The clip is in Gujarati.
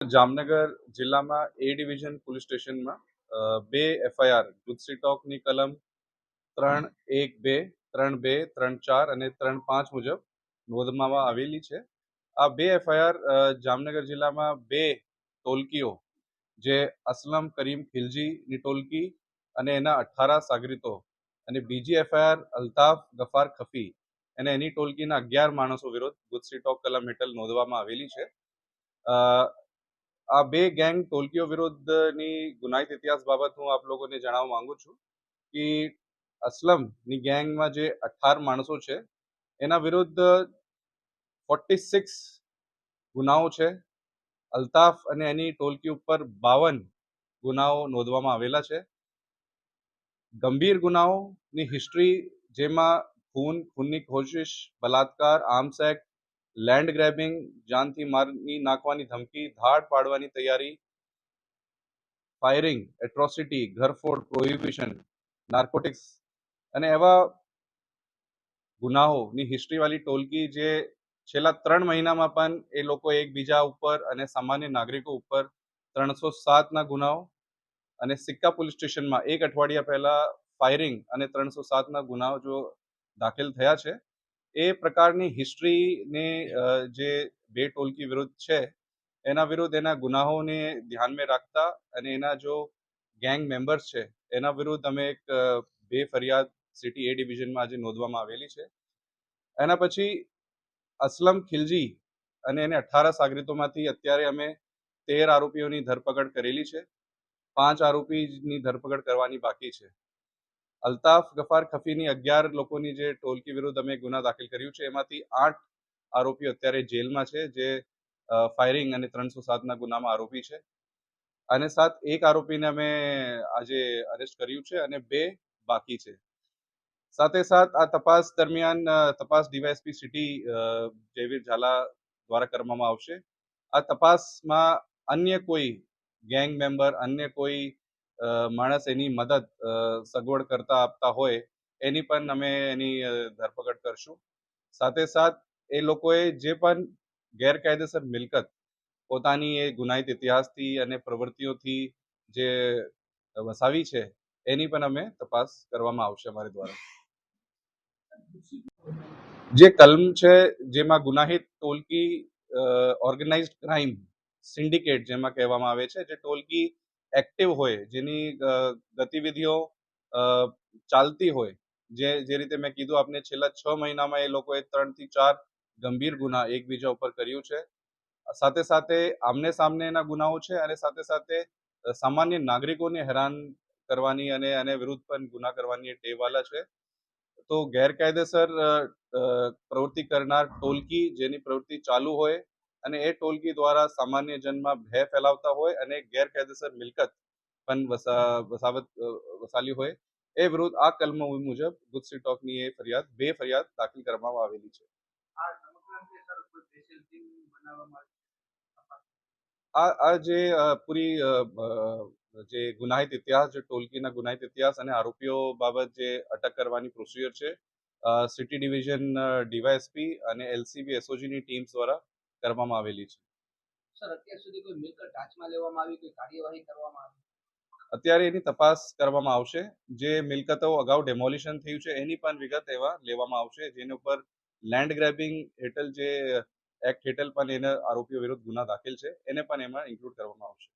જામનગર જિલ્લામાં એ ડિવિઝન પોલીસ સ્ટેશનમાં બે એફઆઈઆર ગુજસી ટોકની કલમ 3(1)(2), 3(2), 3(4) અને 3(5) મુજબ નોંધવામાં આવેલી છે. આ બે એફઆઈઆર જામનગર જિલ્લામાં બે ટોલકીઓ જે અસલમ કરીમ ખિલજીની ટોલકી અને એના 18 સાગરીતો અને બીજી એફઆઈઆર અલ્તાફ ગફાર ખફી અને એની ટોલકીના 11 માણસો વિરુદ્ધ ગુજસી ટોક કલમ હેઠળ નોંધવામાં આવેલી છે. આ બે ગેંગ ટોલકીઓ વિરુદ્ધની ગુનાહિત ઇતિહાસ બાબત હું આપ લોકોને જણાવવા માંગુ છું કે અસલમની ગેંગમાં જે 18 માણસો છે એના વિરુદ્ધ 46 ગુનાઓ છે. અલ્તાફ અને એની ટોલકી ઉપર 52 ગુનાઓ નોંધવામાં આવેલા છે. ગંભીર ગુનાઓની હિસ્ટ્રી જેમાં ખૂનની કોશિશ, બલાત્કાર, આર્મ્સ એક્ટ, લેન્ડ ગ્રેબિંગ, જાનથી મારી નાખવાની ધમકી, ધાડ પાડવાની તૈયારી, ફાયરિંગ, એટ્રોસિટી, ઘરફોડ, પ્રોહિબિશન, નાર્કોટિક્સ અને એવા ગુનાઓની હિસ્ટ્રીવાળી ટોલકી જે છેલ્લા 3 મહિનામાં પણ એ લોકો એકબીજા ઉપર અને સામાન્ય નાગરિકો ઉપર 307ના ગુનાઓ અને સિક્કા પોલીસ સ્ટેશનમાં એક અઠવાડિયા પહેલા ફાયરિંગ અને 307ના ગુનાઓ જો દાખલ થયા છે. એ પ્રકારની હિસ્ટ્રીને જે બે ટોલકી વિરુદ્ધ છે એના વિરુદ્ધ એના ગુનાઓને ધ્યાનમાં રાખતા અને એના જો ગેંગ મેમ્બર્સ છે એના વિરુદ્ધ અમે એક બે ફરિયાદ સિટી એ ડિવિઝનમાં આજે નોંધવામાં આવેલી છે. એના પછી અસલમ ખિલજી અને એને 18 સાગરીતોમાંથી અત્યારે અમે 13 આરોપીઓની ધરપકડ કરેલી છે. 5 આરોપીની ધરપકડ કરવાની બાકી છે. અલ્તાફ ગફાર ખફીની 11 લોકોની જે ટોલકી વિરુદ્ધ અમે ગુના દાખલ કર્યું છે એમાંથી 8 આરોપીઓ અત્યારે જેલમાં છે જે ફાયરિંગ અને 307ના ગુનામાં આરોપી છે. અને સાથ એક આરોપીને અમે આજે અરેસ્ટ કર્યું છે અને 2 બાકી છે. સાથે સાથ આ તપાસ દરમિયાન તપાસ ડીવાયએસપી સિટી જયવીર ઝાલા દ્વારા કરવામાં આવશે. આ તપાસમાં અન્ય કોઈ ગેંગ મેમ્બર, અન્ય કોઈ માણસ એની મદદ સગવડ કરતા આપતા હોય એની પણ અમે એની ધરપકડ કરશું. સાથે સાથ એ લોકોએ જે પણ ગેરકાયદેસર મિલકત પોતાની એ ગુનાહિત ઇતિહાસથી અને પ્રવૃત્તિઓથી જે વસાવી છે એની પણ અમે તપાસ કરવામાં આવશે અમારી દ્વારા. જે કલમ છે જેમાં ગુનાહિત ટોલકી ઓર્ગેનાઇઝડ ક્રાઇમ સિન્ડિકેટ જેમાં કહેવામાં આવે છે, જે ટોલકી એક્ટિવ હોય, જેની ગતિવિધિઓ ચાલતી હોય, જે રીતે મેં કીધું આપને છેલ્લા 6 મહિનામાં એ લોકોએ 3 થી 4 ગંભીર ગુના એકબીજા ઉપર કર્યું છે. સાથે સાથે આમને સામનેના ગુનાઓ છે અને સાથે સાથે સામાન્ય નાગરિકોને હેરાન કરવાની અને એને વિરુદ્ધ પણ ગુના કરવાની ટેવવાલા છે. તો ગેરકાયદેસર પ્રવૃત્તિ કરનાર ટોલકી જેની પ્રવૃત્તિ ચાલુ હોય અને એ ટોલકી દ્વારા સામાન્ય જનમાં ભય ફેલાવતા હોય અને ગેરકાયદેસર મિલકત પણ વસાલી હોય એ વિરુદ્ધ આ કલમ મુજબ ગુજસી ટોકની એ બે ફરિયાદ દાખલ કરવામાં આવેલી છે. આ જે પૂરી જે ગુનાહિત ઇતિહાસ, જે ટોલકીના ગુનાહિત ઇતિહાસ અને આરોપીઓ બાબત જે અટક કરવાની પ્રોસિજર છે સિટી ડિવિઝન ડીવાયએસપી અને એલસીબી એસઓજીની ટીમ્સ દ્વારા કરવામાં આવેલી છે. સર, અત્યાર સુધી કોઈ મિલકત ટાંચમાં લેવામાં આવી, કોઈ કાર્યવાહી કરવામાં આવી? અત્યારે એની તપાસ કરવામાં આવશે. જે મિલકતો અગાઉ ડેમોલિશન થયું છે એની પણ વિગત એવા લેવામાં આવશે, જેની ઉપર લેન્ડ ગ્રેબિંગ હેઠળ જે એક્ટ હેઠળ પણ એના આરોપીઓ વિરુદ્ધ ગુના દાખલ છે એને પણ એમાં ઇન્ક્લુડ કરવામાં આવશે.